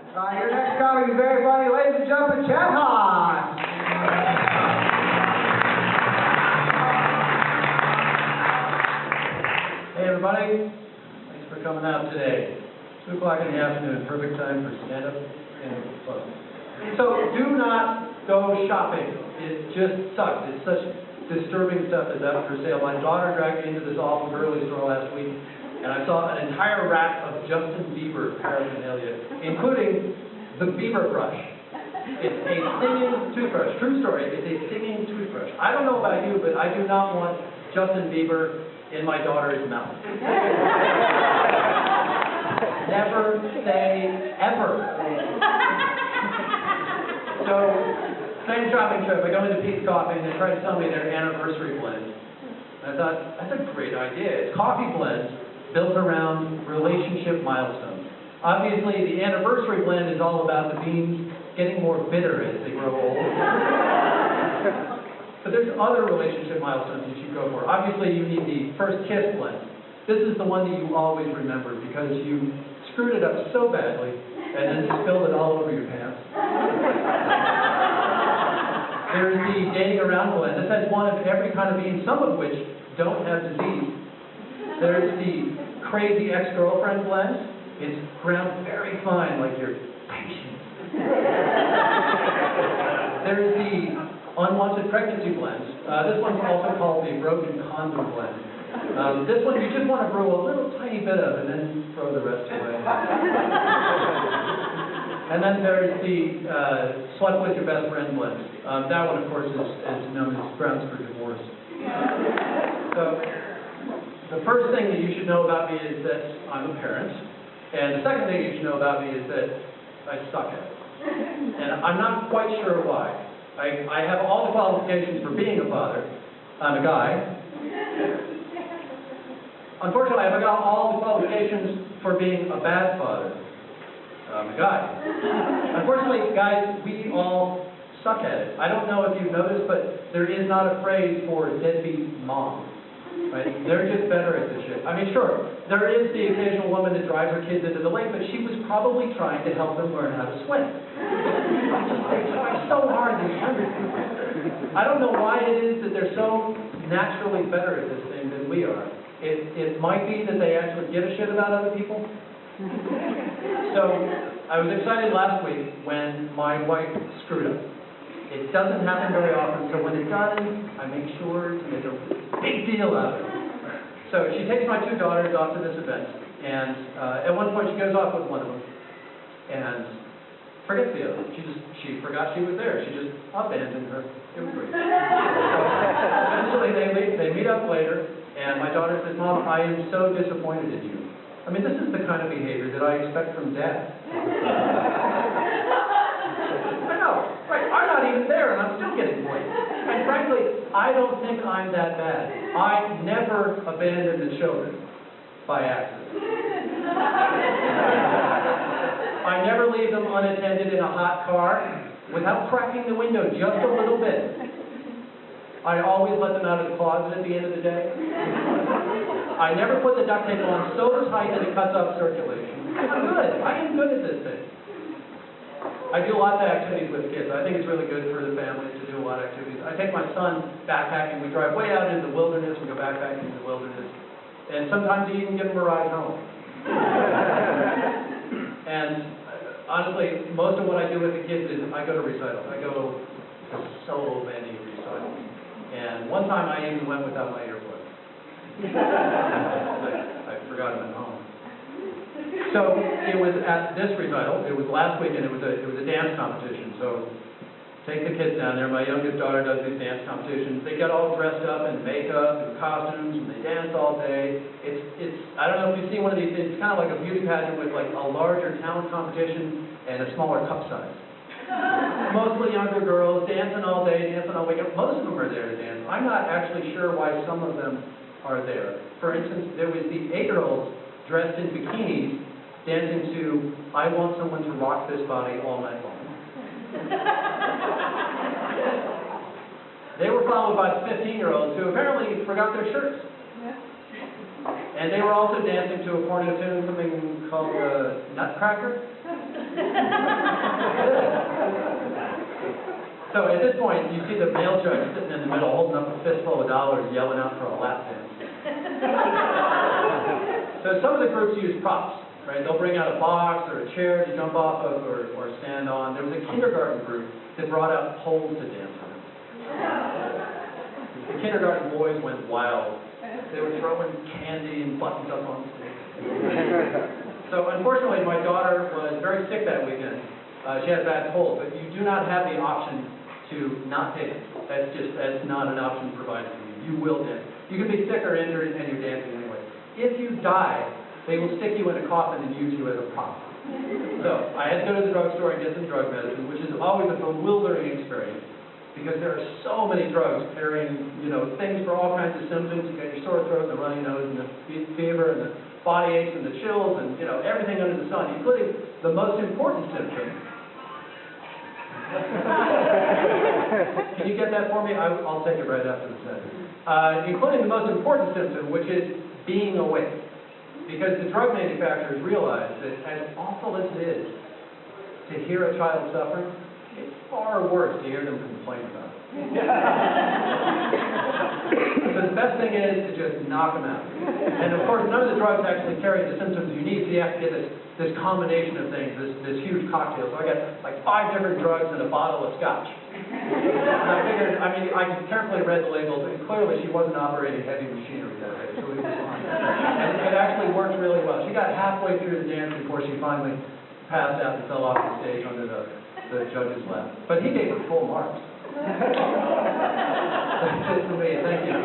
Your next comic is very funny. Ladies and gentlemen, Chad Haas. Hey, everybody. Thanks for coming out today. 2 o'clock in the afternoon, perfect time for stand-up and fun. So, do not go shopping. It just sucks. It's such disturbing stuff that's out for sale. My daughter dragged me into this awful girly store last week, and I saw an entire rack of Justin Bieber paraphernalia, including the Bieber brush. It's a singing toothbrush. True story. It's a singing toothbrush. I don't know about you, but I do not want Justin Bieber in my daughter's mouth. Never say ever. So, same shopping trip. I go into Pete's Coffee and they try to sell me their anniversary blend. I thought, that's a great idea. It's coffee blends built around relationship milestones. Obviously, the anniversary blend is all about the beans getting more bitter as they grow old. But there's other relationship milestones you should go for. Obviously, you need the first kiss blend. This is the one that you always remember because you screwed it up so badly and then spilled it all over your pants. There's the dating around blend. This has one of every kind of bean, some of which don't have disease. There's the crazy ex-girlfriend blend. It's ground very fine, like your patience. There's the unwanted pregnancy blend. This one's also called the broken condom blend. This one you just want to brew a little tiny bit of and then throw the rest away. And then there's the slept with your best friend blend. That one, of course, is known as grounds for divorce. So, the first thing that you should know about me is that I'm a parent. And the second thing you should know about me is that I suck at it. And I'm not quite sure why. I have all the qualifications for being a father. I'm a guy. Unfortunately, I have got all the qualifications for being a bad father. I'm a guy. Unfortunately, guys, we all suck at it. I don't know if you've noticed, but there is not a phrase for deadbeat mom. Right? They're just better at this shit. I mean, sure, there is the occasional woman that drives her kids into the lake, but she was probably trying to help them learn how to swim. They try so hard, these hundred people. I don't know why it is that they're so naturally better at this thing than we are. It might be that they actually give a shit about other people. So, I was excited last week when my wife screwed up. It doesn't happen very often, so when it does, I make sure to make a big deal out of it. So she takes my 2 daughters off to this event, and at one point she goes off with one of them, and forgets the other. She forgot she was there. She just abandoned her. It was great. So eventually they meet up later, and my daughter says, "Mom, I am so disappointed in you. I mean, this is the kind of behavior that I expect from Dad." I know, right? I'm not even there, and I'm still getting points. And frankly, I don't think I'm that bad. I never abandon the children by accident. I never leave them unattended in a hot car without cracking the window just a little bit. I always let them out of the closet at the end of the day. I never put the duct tape on so tight that it cuts off circulation. I'm good. I am good at this thing. I do a lot of activities with kids. I think it's really good for the families to do a lot of activities. I take my son backpacking. We drive way out into the wilderness. We go backpacking in the wilderness. And sometimes you even give him a ride home. And honestly, most of what I do with the kids is I go to recitals. I go to so many recitals. And one time I even went without my earbuds. I forgot them at home. So it was at this recital. It was last week, and it was a dance competition. So take the kids down there. My youngest daughter does these dance competitions. They get all dressed up in makeup and costumes, and they dance all day. It's I don't know if you've seen one of these things. It's kind of like a beauty pageant with like a larger talent competition and a smaller cup size. Mostly younger girls dancing all day, dancing all weekend. Most of them are there to dance. I'm not actually sure why some of them are there. For instance, there was the 8-year-olds dressed in bikinis dancing to "I Want Someone to Rock This Body All Night Long." They were followed by the 15-year-olds who apparently forgot their shirts. And they were also dancing to a porno tune, something called Nutcracker. So at this point, you see the male judge sitting in the middle, holding up a fistful of dollars, yelling out for a lap dance. So some of the groups use props, right? They'll bring out a box or a chair to jump off of or stand on. There was a kindergarten group that brought out poles to dance on. The kindergarten boys went wild. They were throwing candy and buttons up on stage. So unfortunately, my daughter was very sick that weekend. She had a bad cold, but you do not have the option to not dance. That's not an option provided for you. You will dance. You can be sick or injured and you're dancing anyway. If you die, they will stick you in a coffin and use you as a prop. So I had to go to the drugstore and get some drug medicine, which is always a bewildering experience because there are so many drugs carrying, things for all kinds of symptoms. You got your sore throat and the runny nose and the fever and the body aches and the chills and, everything under the sun, including the most important symptom. Can you get that for me? I'll take it right after the sentence. Including the most important symptom, which is being awake. Because the drug manufacturers realize that as awful as it is to hear a child suffering, it's far worse to hear them complain about it. So the best thing is to just knock them out. And of course, none of the drugs actually carry the symptoms you need, so you have to get this combination of things, this huge cocktail. So I got like 5 different drugs and a bottle of scotch. And I figured, I carefully read the labels, and clearly she wasn't operating heavy machinery that day, so it was fine. And it actually worked really well. She got halfway through the dance before she finally passed out and fell off the stage under the judge's lap. But he gave her full marks. That's it for me. Thank you.